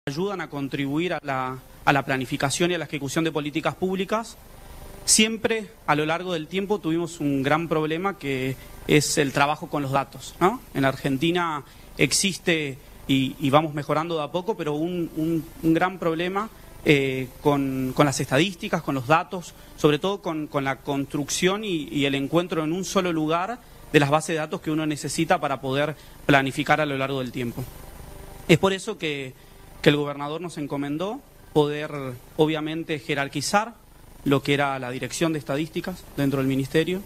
ayudan a contribuir a la planificación y a la ejecución de políticas públicas, siempre a lo largo del tiempo tuvimos un gran problema que es el trabajo con los datos, ¿no? En Argentina existe, y vamos mejorando de a poco, pero un gran problema con las estadísticas, con los datos, sobre todo con la construcción y el encuentro en un solo lugar de las bases de datos que uno necesita para poder planificar a lo largo del tiempo. Es por eso que el gobernador nos encomendó poder, obviamente, jerarquizar lo que era la dirección de estadísticas dentro del ministerio,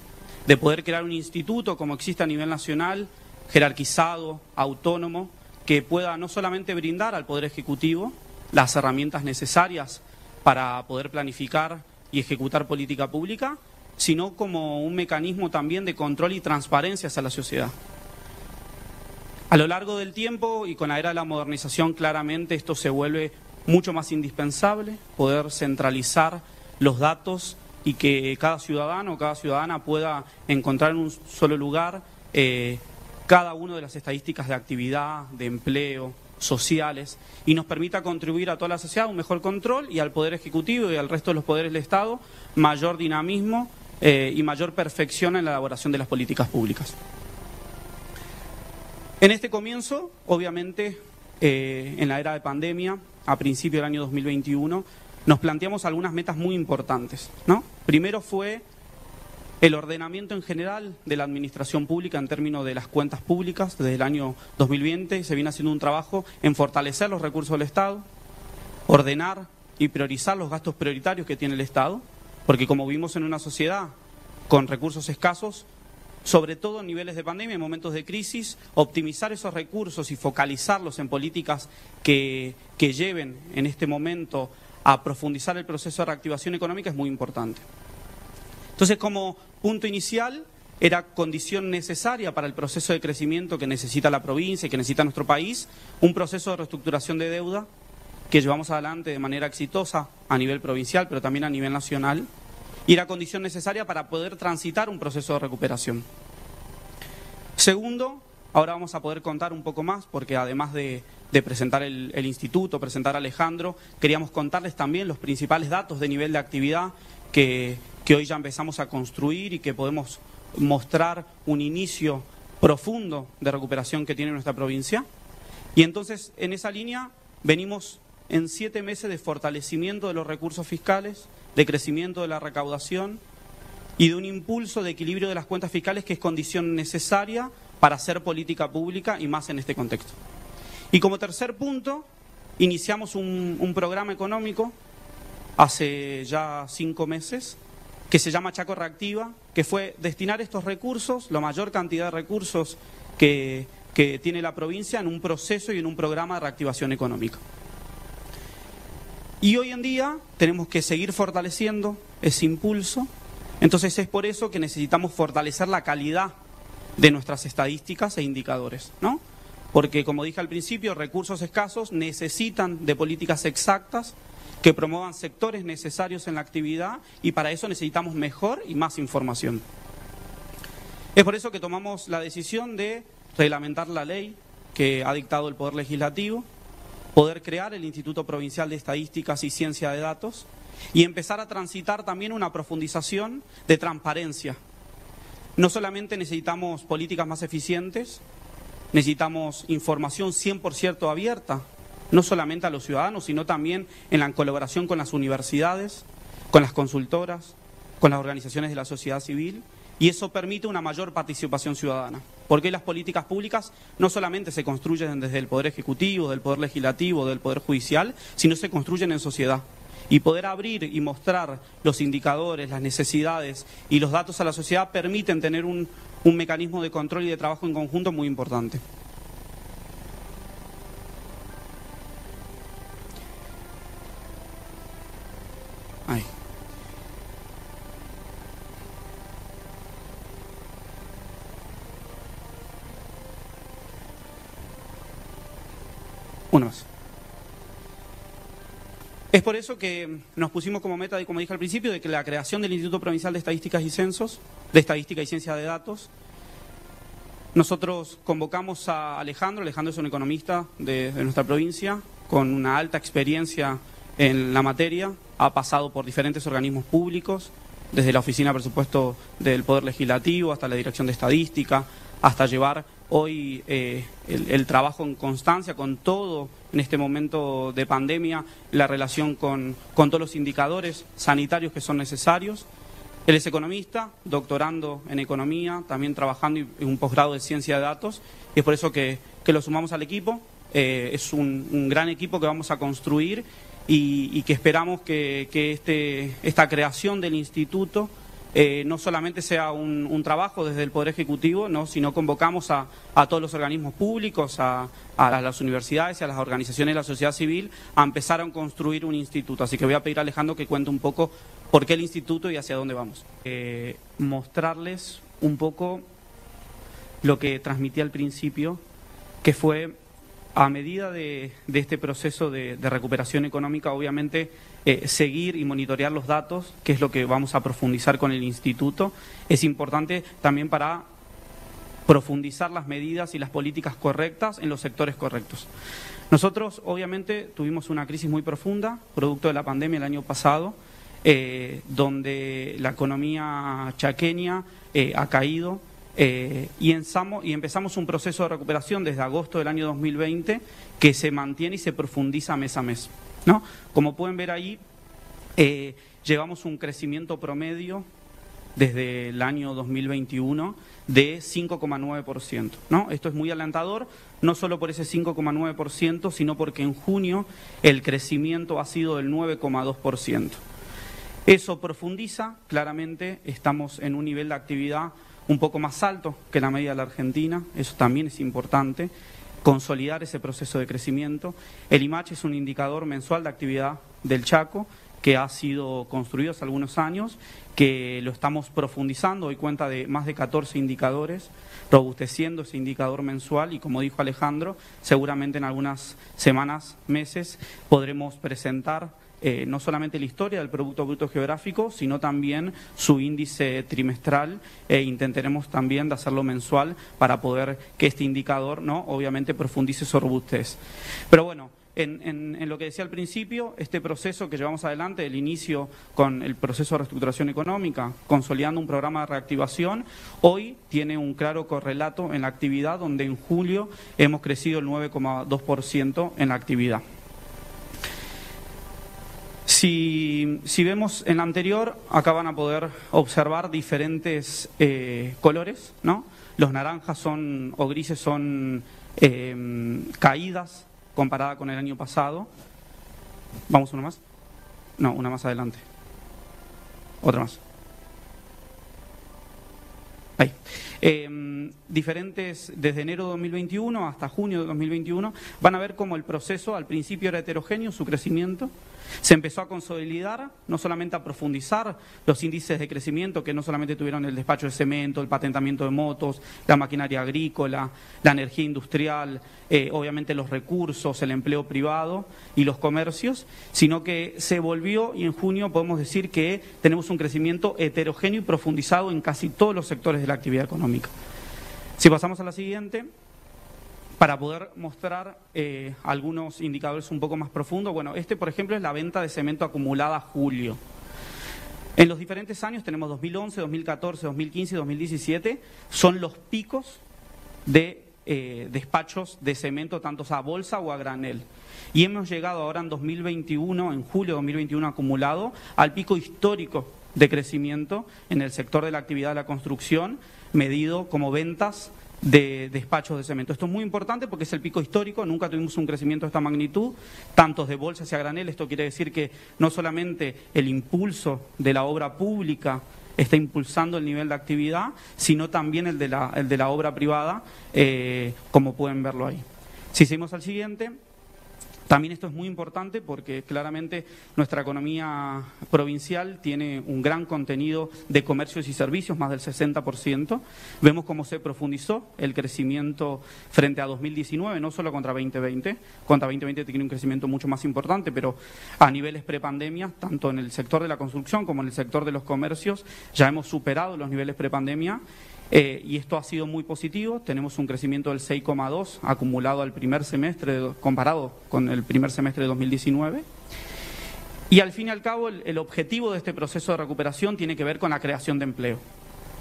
de poder crear un instituto como existe a nivel nacional, jerarquizado, autónomo, que pueda no solamente brindar al Poder Ejecutivo las herramientas necesarias para poder planificar y ejecutar política pública, sino como un mecanismo también de control y transparencia hacia la sociedad. A lo largo del tiempo y con la era de la modernización, claramente esto se vuelve mucho más indispensable, poder centralizar los datos y que cada ciudadano o cada ciudadana pueda encontrar en un solo lugar cada una de las estadísticas de actividad, de empleo, sociales, y nos permita contribuir a toda la sociedad a un mejor control y al Poder Ejecutivo y al resto de los poderes del Estado mayor dinamismo y mayor perfección en la elaboración de las políticas públicas. En este comienzo, obviamente, en la era de pandemia, a principios del año 2021, nos planteamos algunas metas muy importantes, ¿no? Primero fue el ordenamiento en general de la administración pública en términos de las cuentas públicas. Desde el año 2020 se viene haciendo un trabajo en fortalecer los recursos del Estado, ordenar y priorizar los gastos prioritarios que tiene el Estado, porque como vivimos en una sociedad con recursos escasos, sobre todo en niveles de pandemia, en momentos de crisis, optimizar esos recursos y focalizarlos en políticas que lleven en este momento a profundizar el proceso de reactivación económica es muy importante. Entonces, como punto inicial, era condición necesaria para el proceso de crecimiento que necesita la provincia y que necesita nuestro país, un proceso de reestructuración de deuda que llevamos adelante de manera exitosa a nivel provincial, pero también a nivel nacional, y era condición necesaria para poder transitar un proceso de recuperación. Segundo, ahora vamos a poder contar un poco más, porque además de presentar el instituto, presentar a Alejandro, queríamos contarles también los principales datos de nivel de actividad que hoy ya empezamos a construir y que podemos mostrar un inicio profundo de recuperación que tiene nuestra provincia. Y entonces, en esa línea, venimos en 7 meses de fortalecimiento de los recursos fiscales, de crecimiento de la recaudación y de un impulso de equilibrio de las cuentas fiscales que es condición necesaria para hacer política pública y más en este contexto. Y como tercer punto, iniciamos un programa económico hace ya 5 meses que se llama Chaco Reactiva, que fue destinar estos recursos, la mayor cantidad de recursos que tiene la provincia en un proceso y en un programa de reactivación económica. Y hoy en día tenemos que seguir fortaleciendo ese impulso, entonces es por eso que necesitamos fortalecer la calidad de nuestras estadísticas e indicadores, ¿no? Porque, como dije al principio, recursos escasos necesitan de políticas exactas que promuevan sectores necesarios en la actividad y para eso necesitamos mejor y más información. Es por eso que tomamos la decisión de reglamentar la ley que ha dictado el Poder Legislativo, poder crear el Instituto Provincial de Estadísticas y Ciencia de Datos y empezar a transitar también una profundización de transparencia. No solamente necesitamos políticas más eficientes, necesitamos información 100% abierta, no solamente a los ciudadanos, sino también en la colaboración con las universidades, con las consultoras, con las organizaciones de la sociedad civil, y eso permite una mayor participación ciudadana, porque las políticas públicas no solamente se construyen desde el Poder Ejecutivo, del Poder Legislativo, del Poder Judicial, sino se construyen en sociedad. Y poder abrir y mostrar los indicadores, las necesidades y los datos a la sociedad permiten tener un mecanismo de control y de trabajo en conjunto muy importante. Ahí. Uno más. Es por eso que nos pusimos como meta, como dije al principio, de que la creación del Instituto Provincial de Estadísticas y Censos, de Estadística y Ciencia de Datos, Nosotros convocamos a Alejandro. Alejandro es un economista de nuestra provincia, con una alta experiencia en la materia, ha pasado por diferentes organismos públicos, desde la Oficina de Presupuesto del Poder Legislativo hasta la Dirección de Estadística, hasta llevar hoy el trabajo en constancia con todo en este momento de pandemia, la relación con todos los indicadores sanitarios que son necesarios. Él es economista, doctorando en economía, también trabajando en un posgrado de ciencia de datos, y es por eso que lo sumamos al equipo. Es un gran equipo que vamos a construir y que esperamos que esta creación del instituto no solamente sea un trabajo desde el Poder Ejecutivo, ¿no?, sino convocamos a todos los organismos públicos, a las universidades y a las organizaciones de la sociedad civil a empezar a construir un instituto. Así que voy a pedir a Alejandro que cuente un poco por qué el instituto y hacia dónde vamos. Mostrarles un poco lo que transmití al principio, que fue, a medida de este proceso de recuperación económica, obviamente, seguir y monitorear los datos, que es lo que vamos a profundizar con el instituto. Es importante también para profundizar las medidas y las políticas correctas en los sectores correctos. Nosotros, obviamente, tuvimos una crisis muy profunda, producto de la pandemia el año pasado, donde la economía chaqueña ha caído, y empezamos un proceso de recuperación desde agosto del año 2020 que se mantiene y se profundiza mes a mes, ¿no? Como pueden ver ahí, llevamos un crecimiento promedio desde el año 2021 de 5,9%, ¿no? Esto es muy alentador, no solo por ese 5,9%, sino porque en junio el crecimiento ha sido del 9,2%. Eso profundiza, claramente estamos en un nivel de actividad un poco más alto que la media de la Argentina, eso también es importante, consolidar ese proceso de crecimiento. El IMACH es un indicador mensual de actividad del Chaco que ha sido construido hace algunos años, que lo estamos profundizando, hoy cuenta de más de 14 indicadores, robusteciendo ese indicador mensual y, como dijo Alejandro, seguramente en algunas semanas, meses, podremos presentar no solamente la historia del Producto Bruto Geográfico, sino también su índice trimestral, e intentaremos también de hacerlo mensual para poder que este indicador, ¿no?, obviamente profundice su robustez. Pero bueno, en lo que decía al principio, este proceso que llevamos adelante, el inicio con el proceso de reestructuración económica, consolidando un programa de reactivación, hoy tiene un claro correlato en la actividad, donde en julio hemos crecido el 9,2% en la actividad. Si vemos en la anterior, acá van a poder observar diferentes colores, ¿no? Los naranjas o grises son caídas comparada con el año pasado. ¿Vamos una más? No, una más adelante. Otra más. Ahí. Diferentes, desde enero de 2021 hasta junio de 2021, van a ver cómo el proceso al principio era heterogéneo, su crecimiento, se empezó a consolidar, no solamente a profundizar los índices de crecimiento que no solamente tuvieron el despacho de cemento, el patentamiento de motos, la maquinaria agrícola, la energía industrial, obviamente los recursos, el empleo privado y los comercios, sino que se volvió, y en junio podemos decir que tenemos un crecimiento heterogéneo y profundizado en casi todos los sectores de la actividad económica. Si pasamos a la siguiente, para poder mostrar algunos indicadores un poco más profundos. Bueno, este, por ejemplo, es la venta de cemento acumulada a julio. En los diferentes años, tenemos 2011, 2014, 2015 y 2017, son los picos de despachos de cemento, tanto a bolsa o a granel. Y hemos llegado ahora en 2021, en julio de 2021 acumulado, al pico histórico de crecimiento en el sector de la actividad de la construcción, medido como ventas de despachos de cemento. Esto es muy importante porque es el pico histórico, nunca tuvimos un crecimiento de esta magnitud, tantos de bolsa hacia granel. Esto quiere decir que no solamente el impulso de la obra pública está impulsando el nivel de actividad, sino también el de la obra privada, como pueden verlo ahí. Si seguimos al siguiente. También esto es muy importante porque claramente nuestra economía provincial tiene un gran contenido de comercios y servicios, más del 60%. Vemos cómo se profundizó el crecimiento frente a 2019, no solo contra 2020. Contra 2020 tiene un crecimiento mucho más importante, pero a niveles prepandemia, tanto en el sector de la construcción como en el sector de los comercios, ya hemos superado los niveles prepandemia. Y esto ha sido muy positivo. Tenemos un crecimiento del 6,2 acumulado al primer semestre, comparado con el primer semestre de 2019. Y al fin y al cabo, el objetivo de este proceso de recuperación tiene que ver con la creación de empleo,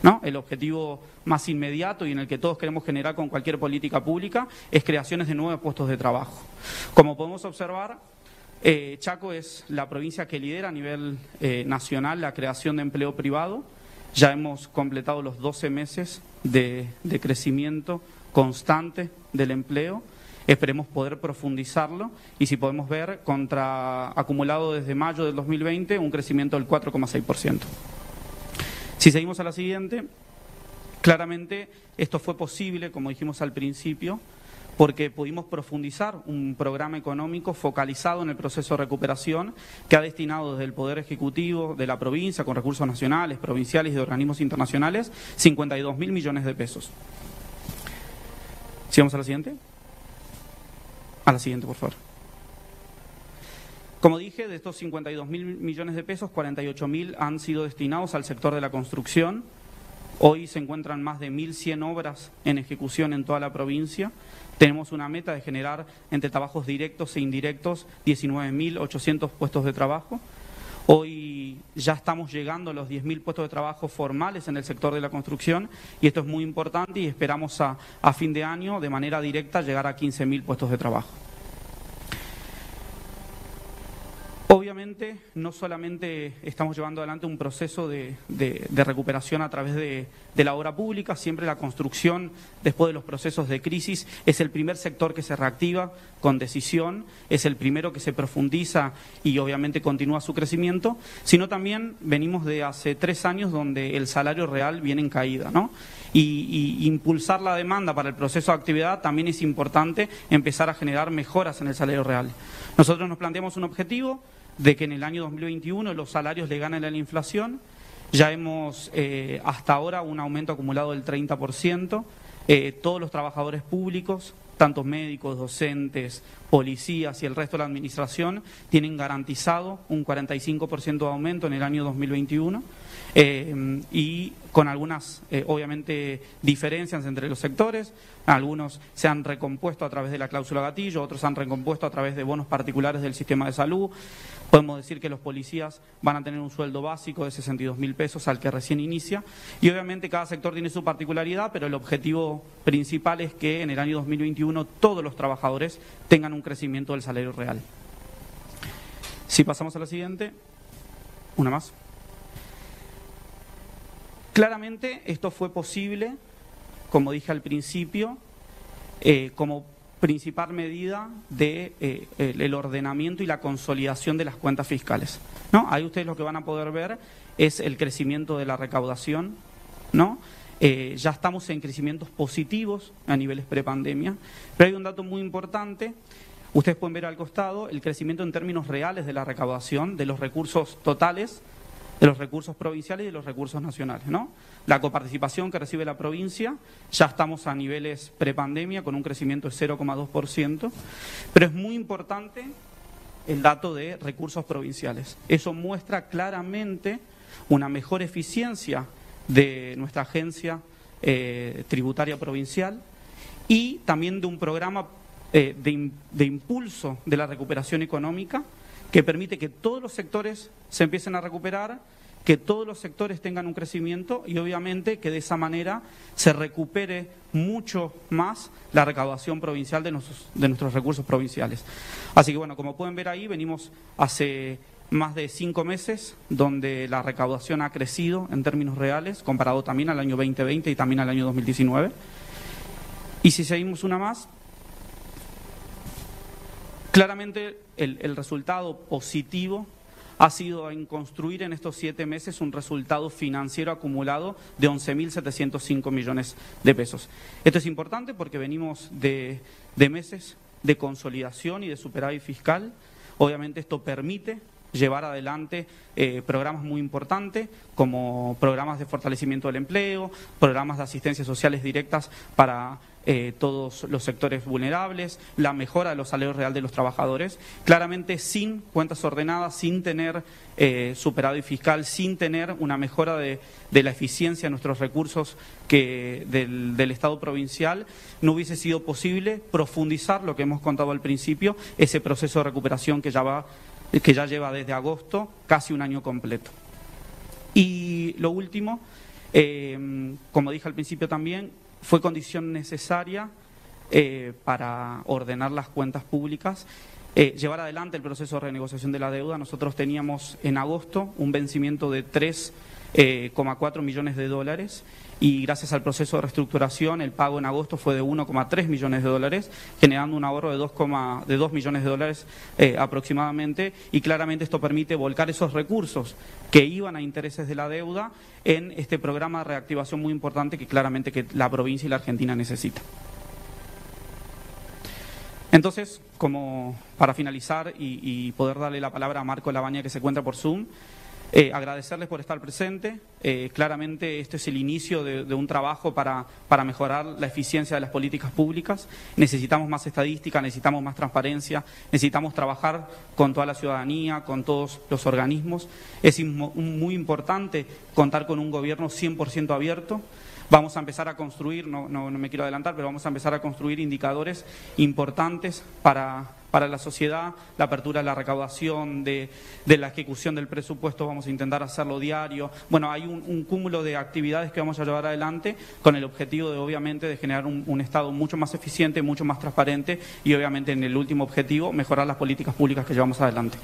¿no? El objetivo más inmediato y en el que todos queremos generar con cualquier política pública es creaciones de nuevos puestos de trabajo. Como podemos observar, Chaco es la provincia que lidera a nivel nacional la creación de empleo privado. Ya hemos completado los 12 meses de crecimiento constante del empleo. Esperemos poder profundizarlo y si podemos ver, acumulado desde mayo del 2020, un crecimiento del 4,6%. Si seguimos a la siguiente, claramente esto fue posible, como dijimos al principio, porque pudimos profundizar un programa económico focalizado en el proceso de recuperación que ha destinado desde el Poder Ejecutivo de la provincia, con recursos nacionales, provinciales y de organismos internacionales, 52.000 millones de pesos. ¿Sigamos a la siguiente? A la siguiente, por favor. Como dije, de estos 52.000 millones de pesos, 48.000 han sido destinados al sector de la construcción. Hoy se encuentran más de 1.100 obras en ejecución en toda la provincia. Tenemos una meta de generar entre trabajos directos e indirectos 19.800 puestos de trabajo. Hoy ya estamos llegando a los 10.000 puestos de trabajo formales en el sector de la construcción y esto es muy importante y esperamos a fin de año de manera directa llegar a 15.000 puestos de trabajo. Obviamente, no solamente estamos llevando adelante un proceso de recuperación a través de la obra pública, siempre la construcción, después de los procesos de crisis, es el primer sector que se reactiva con decisión, es el primero que se profundiza y obviamente continúa su crecimiento, sino también venimos de hace 3 años donde el salario real viene en caída, ¿no? Y impulsar la demanda para el proceso de actividad también es importante empezar a generar mejoras en el salario real. Nosotros nos planteamos un objetivo de que en el año 2021 los salarios le ganen a la inflación. Ya hemos hasta ahora un aumento acumulado del 30%. Todos los trabajadores públicos, tanto médicos, docentes, policías y el resto de la administración, tienen garantizado un 45% de aumento en el año 2021 y con algunas, obviamente, diferencias entre los sectores. Algunos se han recompuesto a través de la cláusula gatillo, otros se han recompuesto a través de bonos particulares del sistema de salud. Podemos decir que los policías van a tener un sueldo básico de 62.000 pesos al que recién inicia y obviamente cada sector tiene su particularidad, pero el objetivo principal es que en el año 2021 todos los trabajadores tengan un crecimiento del salario real. Si pasamos a la siguiente, una más. Claramente esto fue posible, como dije al principio, como principal medida del ordenamiento y la consolidación de las cuentas fiscales, ¿no? Ahí ustedes lo que van a poder ver es el crecimiento de la recaudación, ¿no? Ya estamos en crecimientos positivos a niveles prepandemia, pero hay un dato muy importante. Ustedes pueden ver al costado el crecimiento en términos reales de la recaudación, de los recursos totales, de los recursos provinciales y de los recursos nacionales, ¿no? La coparticipación que recibe la provincia, ya estamos a niveles prepandemia con un crecimiento de 0,2%, pero es muy importante el dato de recursos provinciales. Eso muestra claramente una mejor eficiencia de nuestra agencia tributaria provincial y también de un programa de impulso de la recuperación económica que permite que todos los sectores se empiecen a recuperar, que todos los sectores tengan un crecimiento y obviamente que de esa manera se recupere mucho más la recaudación provincial de nuestros recursos provinciales. Así que bueno, como pueden ver ahí, venimos hace más de 5 meses donde la recaudación ha crecido en términos reales, comparado también al año 2020 y también al año 2019. Y si seguimos una más, claramente el resultado positivo ha sido en construir en estos 7 meses un resultado financiero acumulado de 11.705 millones de pesos. Esto es importante porque venimos de meses de consolidación y de superávit fiscal. Obviamente esto permite llevar adelante programas muy importantes como programas de fortalecimiento del empleo, programas de asistencias sociales directas para todos los sectores vulnerables, la mejora de los salarios reales de los trabajadores, claramente sin cuentas ordenadas, sin tener superávit fiscal, sin tener una mejora de la eficiencia de nuestros recursos del Estado provincial, no hubiese sido posible profundizar lo que hemos contado al principio, ese proceso de recuperación que ya lleva desde agosto casi un año completo. Y lo último, como dije al principio también, fue condición necesaria para ordenar las cuentas públicas, llevar adelante el proceso de renegociación de la deuda. Nosotros teníamos en agosto un vencimiento de 3,4 millones de dólares y gracias al proceso de reestructuración el pago en agosto fue de 1,3 millones de dólares, generando un ahorro de 2 millones de dólares aproximadamente, y claramente esto permite volcar esos recursos que iban a intereses de la deuda en este programa de reactivación muy importante que claramente que la provincia y la Argentina necesitan. Entonces, como para finalizar y poder darle la palabra a Marco Labaña, que se encuentra por Zoom, agradecerles por estar presente. Claramente este es el inicio de un trabajo para mejorar la eficiencia de las políticas públicas. Necesitamos más estadística, necesitamos más transparencia, necesitamos trabajar con toda la ciudadanía, con todos los organismos. Es muy importante contar con un gobierno 100% abierto. Vamos a empezar a construir, no me quiero adelantar, pero vamos a empezar a construir indicadores importantes para la sociedad, la apertura de la recaudación, de la ejecución del presupuesto, vamos a intentar hacerlo diario. Bueno, hay un cúmulo de actividades que vamos a llevar adelante con el objetivo de, obviamente, de generar un Estado mucho más eficiente, mucho más transparente y, obviamente, en el último objetivo, mejorar las políticas públicas que llevamos adelante.